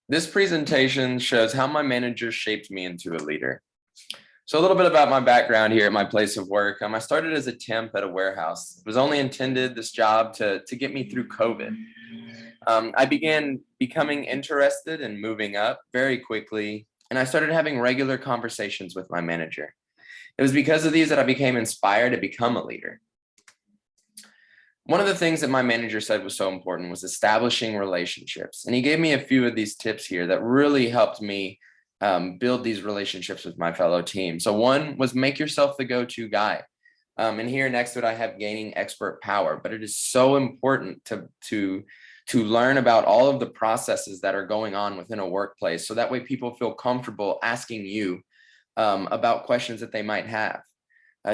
This presentation shows how my manager shaped me into a leader. So a little bit about my background here at my place of work. I started as a temp at a warehouse. It was only intended, this job, to get me through COVID. I began becoming interested in moving up very quickly, and I started having regular conversations with my manager. It was because of these that I became inspired to become a leader. One of the things that my manager said was so important was establishing relationships. And he gave me a few of these tips here that really helped me build these relationships with my fellow team. So one was make yourself the go-to guy. And here next to it, I have gaining expert power, but it is so important to learn about all of the processes that are going on within a workplace. So that way people feel comfortable asking you about questions that they might have.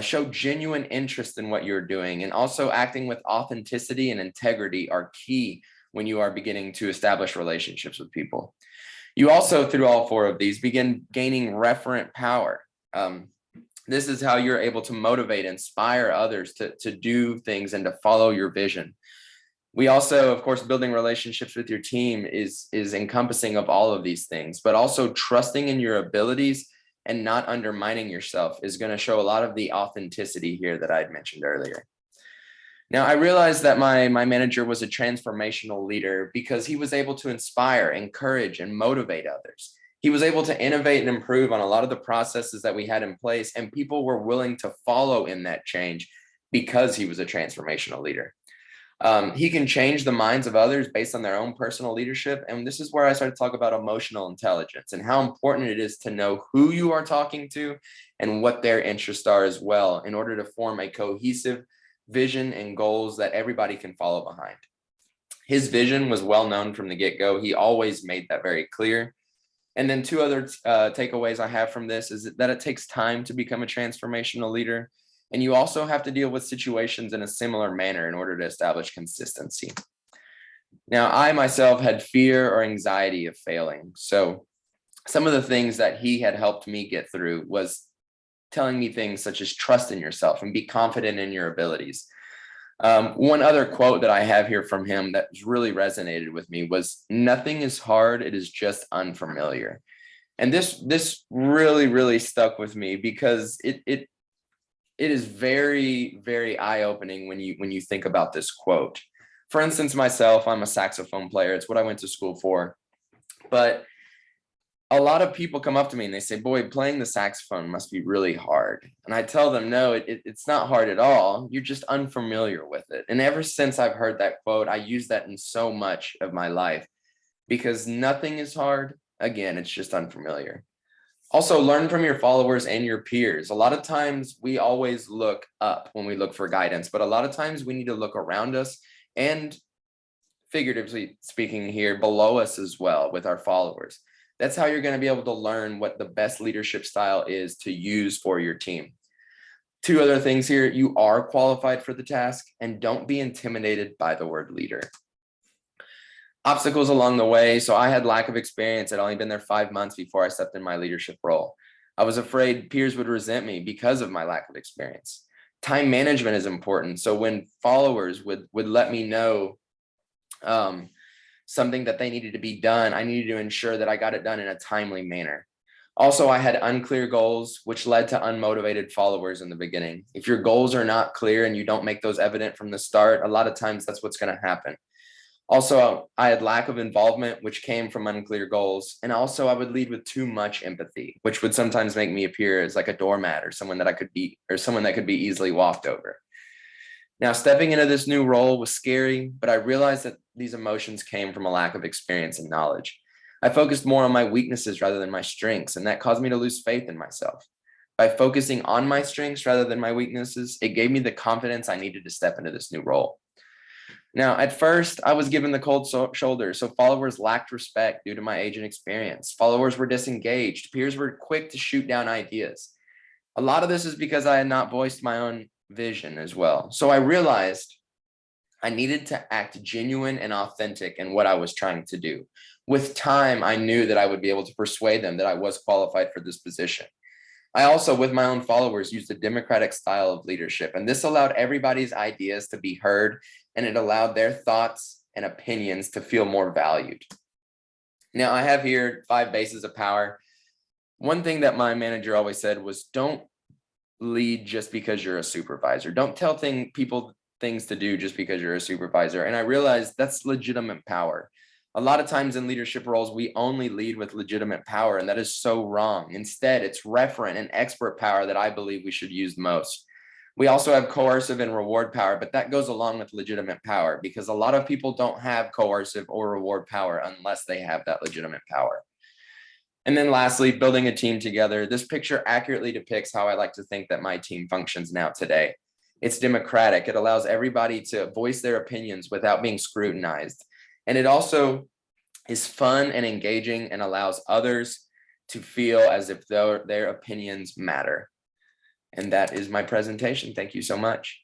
Show genuine interest in what you're doing, and also acting with authenticity and integrity are key when you are beginning to establish relationships with people. You also, through all four of these, begin gaining referent power. This is how you're able to motivate, inspire others to do things and to follow your vision. We also, of course, building relationships with your team is encompassing of all of these things, but also trusting in your abilities and not undermining yourself is going to show a lot of the authenticity here that I had mentioned earlier. Now, I realized that my manager was a transformational leader because he was able to inspire, encourage, and motivate others. He was able to innovate and improve on a lot of the processes that we had in place, and people were willing to follow in that change because he was a transformational leader. He can change the minds of others based on their own personal leadership. And this is where I started to talk about emotional intelligence and how important it is to know who you are talking to and what their interests are as well, in order to form a cohesive vision and goals that everybody can follow behind. His vision was well known from the get-go. He always made that very clear. And then two other takeaways I have from this is that it takes time to become a transformational leader. And you also have to deal with situations in a similar manner in order to establish consistency. Now, I myself had fear or anxiety of failing. So some of the things that he had helped me get through was telling me things such as trust in yourself and be confident in your abilities. One other quote that I have here from him that really resonated with me was, "Nothing is hard, it is just unfamiliar." And this really stuck with me because it is very, very eye-opening when you think about this quote. For instance, myself, I'm a saxophone player. It's what I went to school for. But a lot of people come up to me and they say, "Boy, playing the saxophone must be really hard." And I tell them, no, it's not hard at all. You're just unfamiliar with it. And ever since I've heard that quote, I use that in so much of my life because nothing is hard. Again, it's just unfamiliar. Also, learn from your followers and your peers. A lot of times we always look up when we look for guidance, but a lot of times we need to look around us and, figuratively speaking here, below us as well with our followers. That's how you're going to be able to learn what the best leadership style is to use for your team. Two other things here: you are qualified for the task, and don't be intimidated by the word leader. Obstacles along the way. So I had lack of experience. I'd only been there 5 months before I stepped in my leadership role. I was afraid peers would resent me because of my lack of experience. Time management is important. So when followers would let me know something that they needed to be done, I needed to ensure that I got it done in a timely manner. Also, I had unclear goals, which led to unmotivated followers in the beginning. If your goals are not clear and you don't make those evident from the start, a lot of times that's what's going to happen. Also, I had lack of involvement, which came from unclear goals. And also I would lead with too much empathy, which would sometimes make me appear as like a doormat or someone that could be easily walked over. Now, stepping into this new role was scary, but I realized that these emotions came from a lack of experience and knowledge. I focused more on my weaknesses rather than my strengths, and that caused me to lose faith in myself. By focusing on my strengths rather than my weaknesses, it gave me the confidence I needed to step into this new role. Now, at first, I was given the cold shoulder, so followers lacked respect due to my age and experience. Followers were disengaged. Peers were quick to shoot down ideas. A lot of this is because I had not voiced my own vision as well. So I realized I needed to act genuine and authentic in what I was trying to do. With time, I knew that I would be able to persuade them that I was qualified for this position. I also, with my own followers, used a democratic style of leadership, and this allowed everybody's ideas to be heard, and it allowed their thoughts and opinions to feel more valued. Now I have here 5 bases of power. One thing that my manager always said was, don't lead just because you're a supervisor. Don't tell people things to do just because you're a supervisor. And I realized that's legitimate power. A lot of times in leadership roles, we only lead with legitimate power, and that is so wrong. Instead, it's referent and expert power that I believe we should use most. We also have coercive and reward power, but that goes along with legitimate power because a lot of people don't have coercive or reward power unless they have that legitimate power. And then lastly, building a team together. This picture accurately depicts how I like to think that my team functions now today. It's democratic. It allows everybody to voice their opinions without being scrutinized. And it also is fun and engaging and allows others to feel as if their opinions matter. And that is my presentation. Thank you so much.